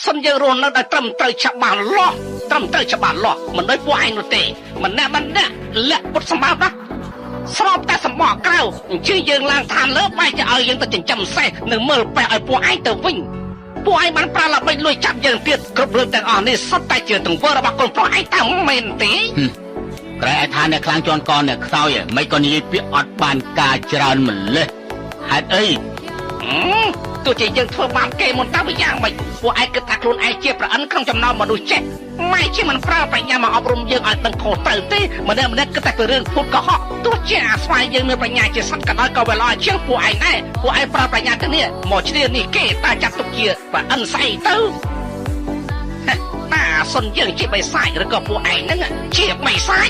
សិនយើងរស់នៅដោយត្រឹមត្រូវច្បាស់លាស់ត្រឹមត្រូវច្បាស់លាស់មិនដូចពួកឯងនោះទេមិនណាមិនណាលាក់ពុតសម្បត្តិណាស្របតែសម្បកក្រៅអញ្ជើញយើងឡើងឋានលើបែរជាឲ្យយើងទៅចិញ្ចឹមសេះនិងមើលប៉ែឲ្យពួកឯងទៅវិញពួកឯងបានប្រើល្បិចលួចចាប់យើងទៀតគ្រប់រឿងទាំងអស់នេះសុទ្ធតែជាទង្វើរបស់កូនប្រុសឯងតើមែនទេក្រែថាអ្នកខ្លាំងជន់កអ្នកខ្សោយមិនក៏និយាយពាក្យអត់បានការច្រើនម្លេះហេតុអីទោះជាយើងធ្វើបាបគេមុនតើវាយ៉ាងម៉េចពួកឯងគិតថាខ្លួនឯងជាប្រអិនក្នុងចំណោមមនុស្សចេះម៉ែជាមិនប្រើប្រាជ្ញាមកអប់រំយើងឲ្យដឹងខុសត្រូវទេម្នាក់គិតតែពីរឿងភូតកុហកទោះជាអាស្វ័យយើងមានបញ្ញាជាសត្វក៏ដោយក៏វាល្អជាងពួកឯងដែរពួកឯងប្រើប្រាជ្ញាទៅនេះមកជ្រៀននេះគេតែចាត់ទុកជាប្រអិនស្អីទៅតាសុនយើងជាបិសាចឬក៏ពួកឯងហ្នឹងជាបិសាច